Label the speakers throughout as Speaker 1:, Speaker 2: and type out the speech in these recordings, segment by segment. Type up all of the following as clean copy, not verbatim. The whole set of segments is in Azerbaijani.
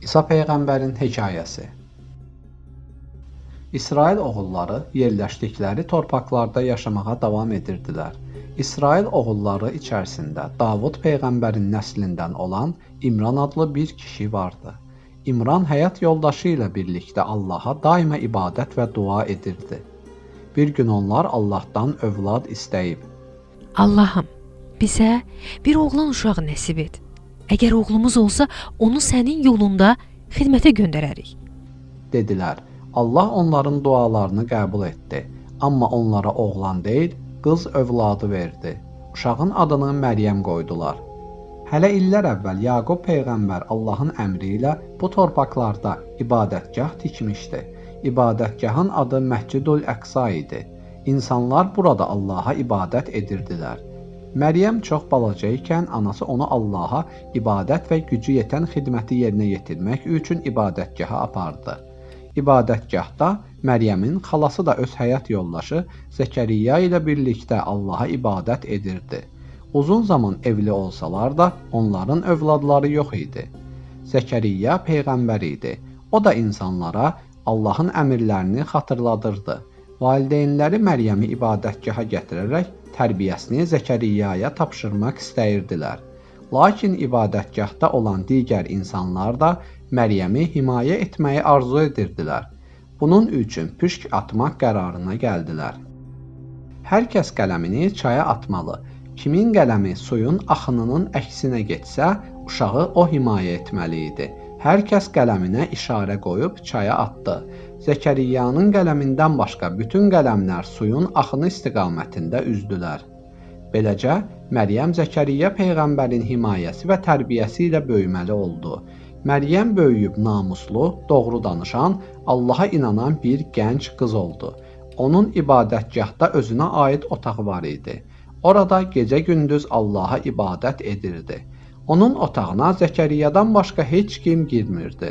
Speaker 1: İsa Peyğəmbərin hekayəsi. İsrail oğulları yerləşdikləri torpaqlarda yaşamağa davam edirdilər. İsrail oğulları içərisində Davud Peyğəmbərin nəslindən olan İmran adlı bir kişi vardı. İmran həyat yoldaşı ilə birlikdə Allaha daima ibadət və dua edirdi. Bir gün onlar Allahdan övlad istəyib.
Speaker 2: Allahım, bizə bir oğlan uşağı nəsib et. Əgər oğlumuz olsa, onu sənin yolunda xidmətə göndərərik.
Speaker 1: Dedilər. Allah onların dualarını qəbul etdi. Amma onlara oğlan deyil, qız övladı verdi. Uşağın adını Məryəm qoydular. Hələ illər əvvəl Yaqub Peyğəmbər Allahın əmri ilə bu torpaqlarda ibadətgah tikmişdi. İbadətgahın adı Məscidül-Əqsa idi. İnsanlar burada Allaha ibadət edirdilər. Məryəm çox balaca ikən anası onu Allaha ibadət və gücü yetən xidməti yerinə yetirmək üçün ibadətgaha apardı. İbadətgahda Məryəmin xalası da öz həyat yoldaşı Zəkəriyya ilə birlikdə Allaha ibadət edirdi. Uzun zaman evli olsalar da onların övladları yox idi. Zəkəriyya peyğəmbər idi. O da insanlara Allahın əmrlərini xatırladırdı. Valideynləri Məryəmi ibadətgaha gətirərək tərbiyəsini Zəkəriyyaya tapşırmaq istəyirdilər. Lakin ibadətgahda olan digər insanlar da Məryəmi himayə etməyi arzu edirdilər. Bunun üçün püşk atmaq qərarına gəldilər. Hər kəs qələmini çaya atmalı. Kimin qələmi suyun axınının əksinə getsə, uşağı o himayə etməli idi. Hər kəs qələminə işarə qoyub çaya atdı. Zəkəriyyanın qələmindən başqa bütün qələmlər suyun axını istiqamətində üzdülər. Beləcə, Məryəm Zəkəriyya Peyğəmbərin himayəsi və tərbiyəsi ilə böyüməli oldu. Məryəm böyüyüb namuslu, doğru danışan, Allaha inanan bir gənc qız oldu. Onun ibadətgahda özünə aid otağı var idi. Orada gecə-gündüz Allaha ibadət edirdi. Onun otağına Zəkəriyyadan başqa heç kim girmirdi.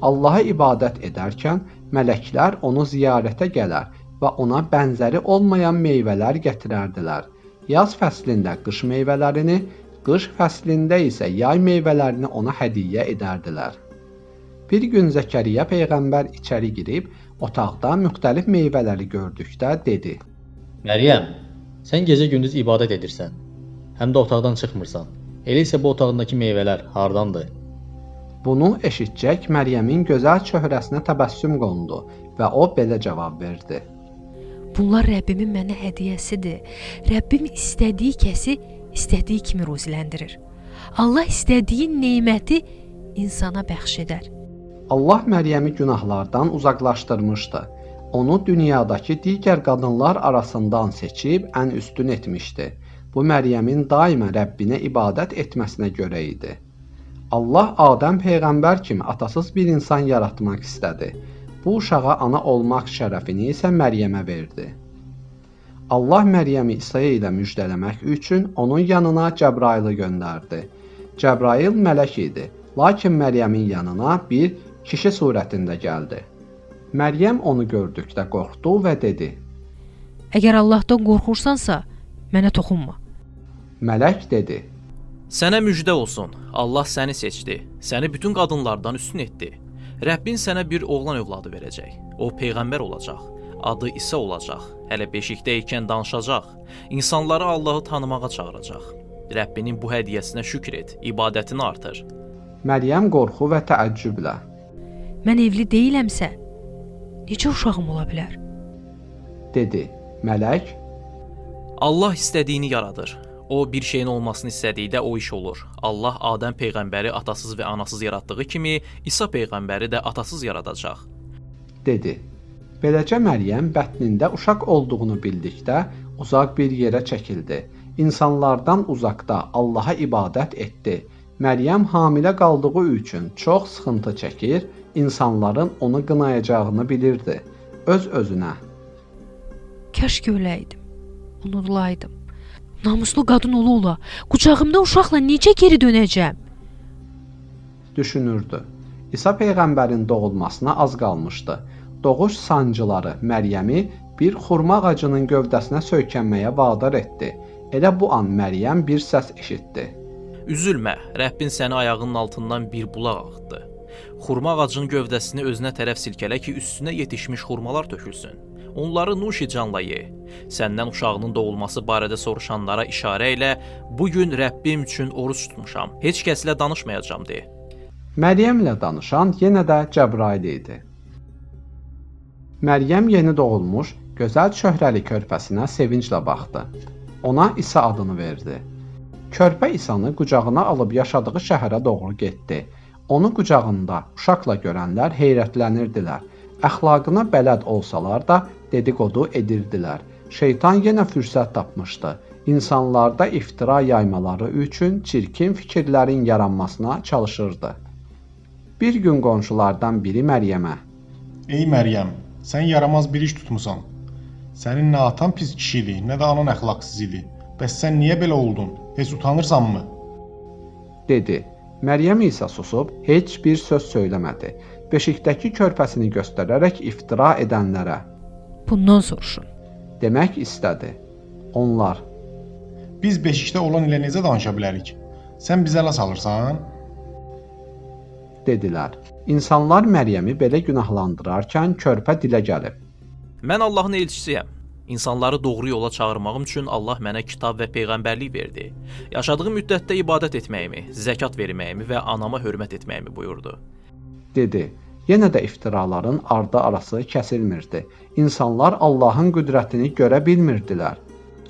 Speaker 1: Allaha ibadət edərkən mələklər onu ziyarətə gələr və ona bənzəri olmayan meyvələr gətirərdilər. Yaz fəslində qış meyvələrini, qış fəslində isə yay meyvələrini ona hədiyyə edərdilər. Bir gün Zəkəriyya Peyğəmbər içəri girib, otaqda müxtəlif meyvələri gördükdə dedi.
Speaker 3: Məryəm, sən gecə-gündüz ibadət edirsən, həm də otaqdan çıxmırsan. Elə isə bu otağındakı meyvələr hardandır?
Speaker 1: Bunu eşitcək Məryəmin gözəl çöhrəsinə təbəssüm qondu və o belə cavab verdi.
Speaker 2: Bunlar Rəbbimin mənə hədiyyəsidir. Rəbbim istədiyi kəsi istədiyi kimi ruziləndirir. Allah istədiyi neməti insana bəxş edər.
Speaker 1: Allah Məryəmi günahlardan uzaqlaşdırmışdı. Onu dünyadakı digər qadınlar arasından seçib ən üstün etmişdi. Bu Məryəmin daima Rəbbinə ibadət etməsinə görə idi. Allah Adəm Peyğəmbər kimi atasız bir insan yaratmaq istədi. Bu uşağa ana olmaq şərəfini isə Məryəmə verdi. Allah Məryəmi İsa ilə müjdələmək üçün onun yanına Cəbrailı göndərdi. Cəbrail mələk idi, lakin Məryəmin yanına bir kişi surətində gəldi. Məryəm onu gördükdə qorxdu və dedi.
Speaker 2: Əgər Allahdan qorxursansa, mənə toxunma.
Speaker 1: Mələk dedi.
Speaker 4: Sənə müjdə olsun, Allah səni seçdi, səni bütün qadınlardan üstün etdi. Rəbbin sənə bir oğlan övladı verəcək, o Peyğəmbər olacaq, adı İsa olacaq, hələ beşikdə ikən danışacaq, insanları Allahı tanımağa çağıracaq. Rəbbinin bu hədiyyəsinə şükür et, ibadətini artır.
Speaker 1: Məryəm qorxu və təəccüblə.
Speaker 2: Mən evli deyiləmsə, necə uşağım ola bilər?
Speaker 1: Dedi. Mələk.
Speaker 4: Allah istədiyini yaradır. O, bir şeyin olmasını istədikdə o iş olur. Allah Adəm Peyğəmbəri atasız və anasız yaratdığı kimi, İsa Peyğəmbəri də atasız yaradacaq.
Speaker 1: Dedi. Beləcə Məryəm bətnində uşaq olduğunu bildikdə uzaq bir yerə çəkildi. İnsanlardan uzaqda Allaha ibadət etdi. Məryəm hamilə qaldığı üçün çox sıxıntı çəkir, insanların onu qınayacağını bilirdi. Öz-özünə.
Speaker 2: Kəşk öləydim, unudulaydım. Namuslu qadın ola-ola, qucağımda uşaqla necə geri dönəcəm?
Speaker 1: Düşünürdü. İsa Peyğəmbərin doğulmasına az qalmışdı. Doğuş sancıları Məryəmi bir xurma ağacının gövdəsinə söykənməyə vadar etdi. Elə bu an Məryəm bir səs eşitdi.
Speaker 4: Üzülmə, Rəbbin səni ayağının altından bir bulaq axıtdı. Xurma ağacının gövdəsini özünə tərəf silkələ ki, üstünə yetişmiş xurmalar tökülsün. Onları nuş-i canla ye. Səndən uşağının doğulması barədə soruşanlara işarə ilə bu gün Rəbbim üçün oruç tutmuşam. Heç kəslə danışmayacağam de.
Speaker 1: Məryəmlə danışan yenə də Cəbrail idi. Məryəm yeni doğulmuş, gözəl çöhrəli körpəsinə sevinclə baxdı. Ona İsa adını verdi. Körpə İsanı qucağına alıb yaşadığı şəhərə doğru getdi. Onu qucağında uşaqla görənlər heyrətlənirdilər. Əxlaqına bələd olsalar da dedikodu edirdilər. Şeytan yenə fürsət tapmışdı. İnsanlarda iftira yaymaları üçün çirkin fikirlərin yaranmasına çalışırdı. Bir gün qonşulardan biri Məryəmə:
Speaker 5: Ey Məryəm, sən yaramaz bir iş tutmusan. Sənin nə atan pis kişidir, nə də anan əxlaqsız idi. Bəs sən niyə belə oldun? Heç utanırsanmı?
Speaker 1: dedi. Məryəm isə susub heç bir söz söyləmədi. Beşikdəki körpəsini göstərərək iftira edənlərə
Speaker 2: Bundan soruşun.
Speaker 1: demək istədi. Onlar:
Speaker 5: Biz beşikdə olan ilə necə danışa bilərik? Sən bizə ələ salırsan?
Speaker 1: dedilər. İnsanlar Məryəmi belə günahlandırarkən körpə dilə gəlib:
Speaker 4: Mən Allahın elçisiyəm. İnsanları doğru yola çağırmağım üçün Allah mənə kitab və peyğəmbərlik verdi. Yaşadığım müddətdə ibadət etməyimi, zəkat verməyimi və anama hörmət etməyimi buyurdu.
Speaker 1: dedi. Yenə də iftiraların ardı arası kəsilmirdi. İnsanlar Allahın qüdrətini görə bilmirdilər.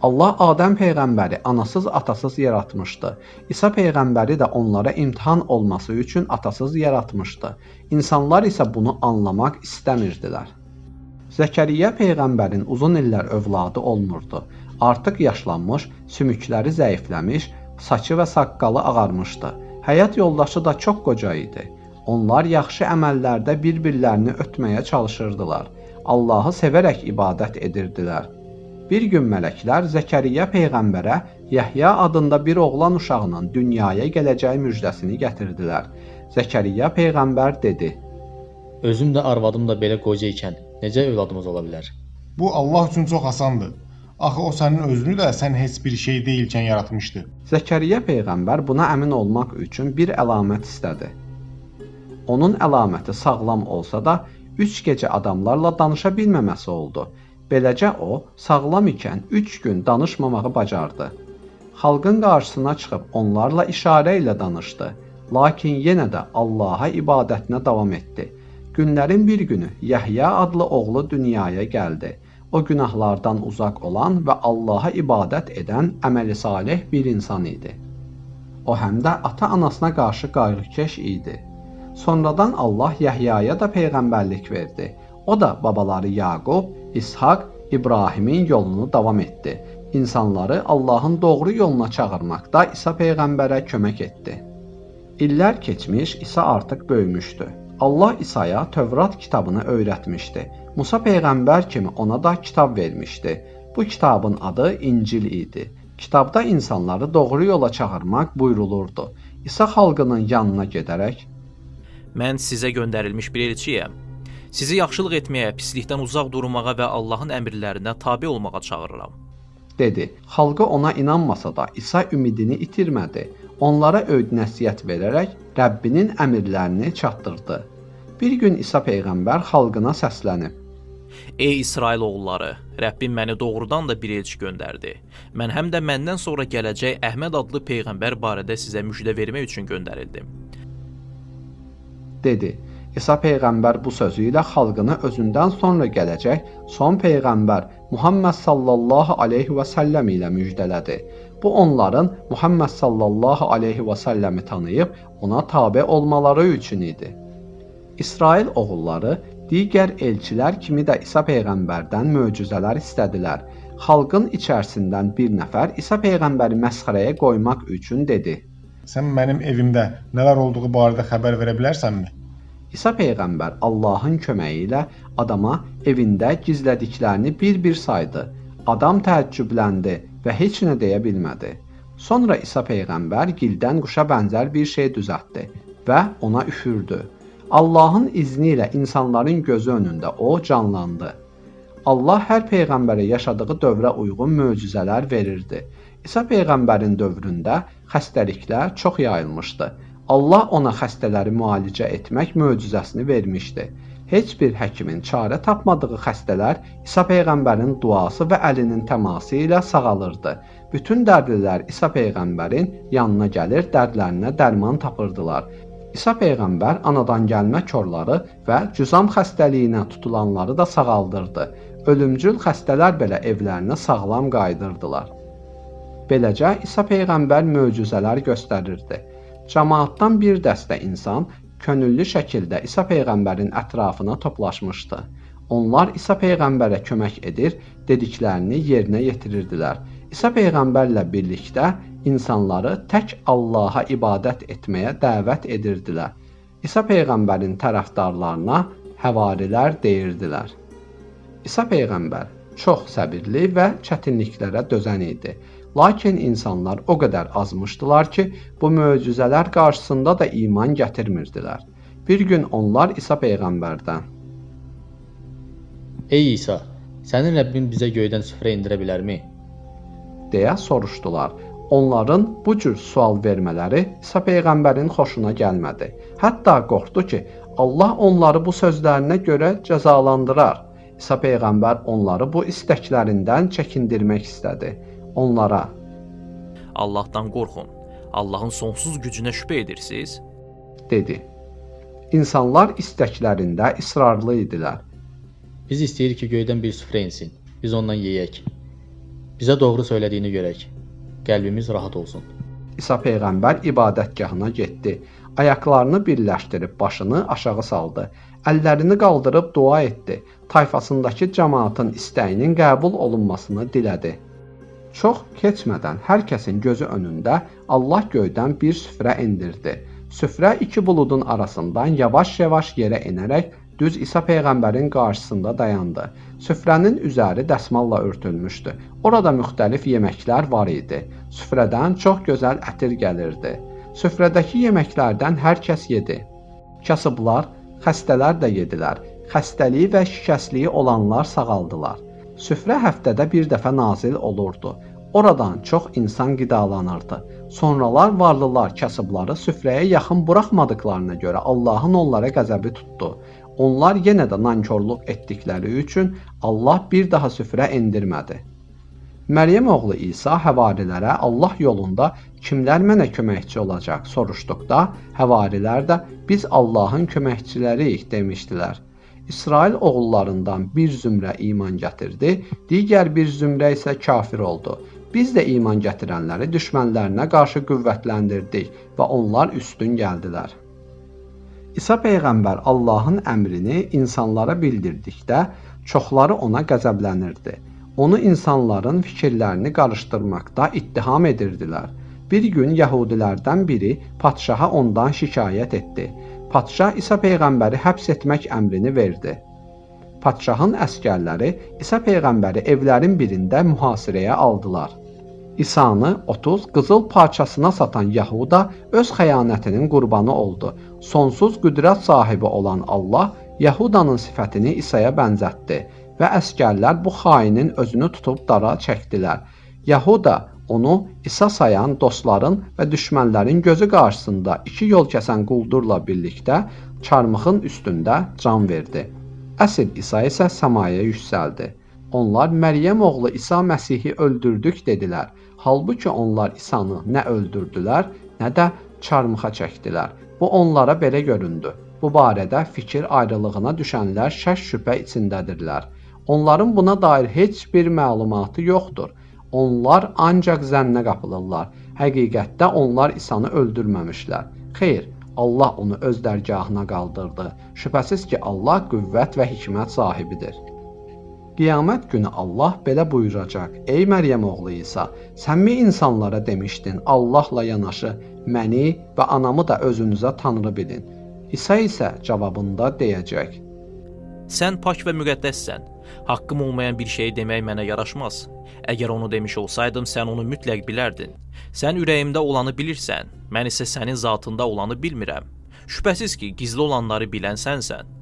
Speaker 1: Allah Adəm peyğəmbəri anasız atasız yaratmışdı. İsa peyğəmbəri də onlara imtahan olması üçün atasız yaratmışdı. İnsanlar isə bunu anlamaq istəmirdilər. Zəkəriyya peyğəmbərin uzun illər övladı olmurdu. Artıq yaşlanmış, sümükləri zəifləmiş, saçı və saqqalı ağarmışdı. Həyat yoldaşı da çox qoca idi. Onlar yaxşı əməllərdə bir-birlərini ötməyə çalışırdılar. Allahı sevərək ibadət edirdilər. Bir gün mələklər Zəkəriyya peyğəmbərə Yəhya adında bir oğlan uşağının dünyaya gələcəyi müjdəsini gətirdilər. Zəkəriyya peyğəmbər dedi:
Speaker 3: Özüm də arvadım da belə qoca ikən necə övladımız ola bilər?
Speaker 5: Bu Allah üçün çox asandır. Axı o sənin özünü də sən heç bir şey deyilkən yaratmışdı.
Speaker 1: Zəkəriyya peyğəmbər buna əmin olmaq üçün bir əlamət istədi. Onun əlaməti sağlam olsa da 3 gecə adamlarla danışa bilməməsi oldu. Beləcə o, sağlam ikən 3 gün danışmamağı bacardı. Xalqın qarşısına çıxıb onlarla işarə ilə danışdı. Lakin yenə də Allaha ibadətinə davam etdi. Günlərin bir günü Yəhya adlı oğlu dünyaya gəldi. O günahlardan uzaq olan və Allaha ibadət edən əməli salih bir insan idi. O həm də ata-anasına qarşı qayğıkeş idi. Sonradan Allah Yəhyaya da peyğəmbərlik verdi. O da babaları Yaqub, İshaq, İbrahimin yolunu davam etdi. İnsanları Allahın doğru yoluna çağırmaqda İsa peyğəmbərə kömək etdi. İllər keçmiş, İsa artıq böyümüşdü. Allah İsa'ya Tövrat kitabını öyrətmişdi. Musa peyğəmbər kimi ona da kitab vermişdi. Bu kitabın adı İncil idi. Kitabda insanları doğru yola çağırmaq buyurulurdu. İsa xalqının yanına gedərək:
Speaker 4: Mən sizə göndərilmiş bir elçiyəm. Sizi yaxşılıq etməyə, pislikdən uzaq durmağa və Allahın əmrlərinə tabe olmağa çağırıram,
Speaker 1: dedi. Xalqı ona inanmasa da İsa ümidini itirmədi. Onlara öyüd-nəsihət verərək Rəbbinin əmrlərini çatdırdı. Bir gün İsa peyğəmbər xalqına səslənib:
Speaker 4: Ey İsrail oğulları, Rəbbim məni doğrudan da bir elçi göndərdi. Mən həm də məndən sonra gələcək Əhməd adlı peyğəmbər barədə sizə müjdə vermək üçün göndərildim,
Speaker 1: dedi. İsa peyğəmbər bu sözü ilə xalqını özündən sonra gələcək son peyğəmbər Muhammed sallallahu aleyhi və səlləm ilə müjdələdi. Bu onların Muhammed sallallahu aleyhi və səlləmi tanıyıb ona tabe olmaları üçün idi. İsrail oğulları digər elçilər kimi də İsa peyğəmbərdən möcüzələr istədilər. Xalqın içərisindən bir nəfər İsa peyğəmbəri məsxərəyə qoymaq üçün dedi:
Speaker 5: Sən mənim evimdə nələr olduğu barədə xəbər verə bilərsənmi?
Speaker 1: İsa peyğəmbər Allahın köməyi ilə adama evində gizlədiklərini bir-bir saydı. Adam təəccübləndi və heç nə deyə bilmədi. Sonra İsa peyğəmbər gildən quşa bənzər bir şey düzəltdi və ona üfürdü. Allahın izni ilə insanların gözü önündə o canlandı. Allah hər peyğəmbərə yaşadığı dövrə uyğun möcüzələr verirdi. İsa peyğəmbərin dövründə xəstəliklər çox yayılmışdı. Allah ona xəstələri müalicə etmək möcüzəsini vermişdi. Heç bir həkimin çarə tapmadığı xəstələr İsa peyğəmbərin duası və əlinin təması ilə sağalırdı. Bütün dərdlilər İsa peyğəmbərin yanına gəlir, dərdlərinə dərman tapırdılar. İsa peyğəmbər anadan gəlmə korları və cüzam xəstəliyinə tutulanları da sağaldırdı. Ölümcül xəstələr belə evlərinə sağlam qayıdırdılar. Beləcə İsa peyğəmbər möcüzələr göstərirdi. Cəmaatdan bir dəstə insan könüllü şəkildə İsa peyğəmbərin ətrafına toplaşmışdı. Onlar İsa peyğəmbərə kömək edir, dediklərini yerinə yetirirdilər. İsa peyğəmbərlə birlikdə insanları tək Allaha ibadət etməyə dəvət edirdilər. İsa peyğəmbərin tərəfdarlarına həvarilər deyirdilər. İsa peyğəmbər çox səbirli və çətinliklərə dözən idi. Lakin insanlar o qədər azmışdılar ki, bu möcüzələr qarşısında da iman gətirmirdilər. Bir gün onlar İsa peyğəmbərdən:
Speaker 3: Ey İsa, sənin Rəbbin bizə göydən süfrə indirə bilərmi?
Speaker 1: deyə soruşdular. Onların bu cür sual vermələri İsa peyğəmbərin xoşuna gəlmədi. Hətta qorxdu ki, Allah onları bu sözlərinə görə cəzalandırar. İsa peyğəmbər onları bu istəklərindən çəkindirmək istədi. Onlara:
Speaker 4: Allahdan qorxun. Allahın sonsuz gücünə şübhə edirsiniz?
Speaker 1: dedi. İnsanlar istəklərində israrlı idilər.
Speaker 3: Biz istəyirik ki, göydən bir süfrə insin. Biz ondan yeyək. Bizə doğru söylədiyini görək. Qəlbimiz rahat olsun.
Speaker 1: İsa peyğəmbər ibadətgahına getdi. Ayaqlarını birləşdirib başını aşağı saldı. Əllərini qaldırıb dua etdi. Tayfasındakı cəmaatın istəyinin qəbul olunmasını dilədi. Çox keçmədən hər kəsin gözü önündə Allah göydən bir süfrə endirdi. Süfrə iki buludun arasından yavaş-yavaş yerə enərək düz İsa peyğəmbərin qarşısında dayandı. Süfrənin üzəri dəsmalla örtülmüşdü. Orada müxtəlif yeməklər var idi. Süfrədən çox gözəl ətir gəlirdi. Süfrədəki yeməklərdən hər kəs yedi. Kasıblar, xəstələr də yedilər. Xəstəliyi və şikəstliyi olanlar sağaldılar. Süfrə həftədə bir dəfə nazil olurdu. Oradan çox insan qidalanırdı. Sonralar varlılar kasıbları süfrəyə yaxın buraxmadıqlarına görə Allahın onlara qəzəbi tutdu. Onlar yenə də nankorluq etdikləri üçün Allah bir daha süfrə endirmədi. Məryəm oğlu İsa həvarilərə Allah yolunda kimlər mənə köməkçi olacaq soruşduqda, həvarilər də biz Allahın köməkçiləriyik demişdilər. İsrail oğullarından bir zümrə iman gətirdi, digər bir zümrə isə kafir oldu. Biz də iman gətirənləri düşmənlərinə qarşı qüvvətləndirdik və onlar üstün gəldilər. İsa peyğəmbər Allahın əmrini insanlara bildirdikdə çoxları ona qəzəblənirdi. Onu insanların fikirlərini qarışdırmaqda ittiham edirdilər. Bir gün yəhudilərdən biri padşaha ondan şikayət etdi. Padşah İsa peyğəmbəri həbs etmək əmrini verdi. Padşahın əsgərləri İsa peyğəmbəri evlərin birində mühasirəyə aldılar. İsanı 30 qızıl parçasına satan Yahuda öz xəyanətinin qurbanı oldu. Sonsuz qüdrət sahibi olan Allah Yahudanın sifətini İsa'ya bənzətdi və əsgərlər bu xainin özünü tutub dara çəkdilər. Yahuda onu İsa sayan dostların və düşmənlərin gözü qarşısında iki yol kəsən quldurla birlikdə çarmıxın üstündə can verdi. Əsl İsa isə səmaya yüksəldi. Onlar Məryəm oğlu İsa Məsihi öldürdük dedilər. Halbuki onlar İsanı nə öldürdülər, nə də çarmıxa çəkdilər. Bu onlara belə göründü. Bu barədə fikir ayrılığına düşənlər şək-şübhə içindədirlər. Onların buna dair heç bir məlumatı yoxdur. Onlar ancaq zənnə qapılırlar. Həqiqətdə onlar İsanı öldürməmişlər. Xeyr, Allah onu öz dərgahına qaldırdı. Şübhəsiz ki, Allah qüvvət və hikmət sahibidir. Qiyamət günü Allah belə buyuracaq: Ey Məryəm oğlu İsa, sən mi insanlara demişdin, Allahla yanaşı məni və anamı da özünüzə tanrı bilin? İsa isə cavabında deyəcək:
Speaker 4: Sən pak və müqəddəssən. Haqqım olmayan bir şeyi demək mənə yaraşmaz. Əgər onu demiş olsaydım, sən onu mütləq bilərdin. Sən ürəyimdə olanı bilirsən, mən isə sənin zatında olanı bilmirəm. Şübhəsiz ki, gizli olanları bilən sənsən.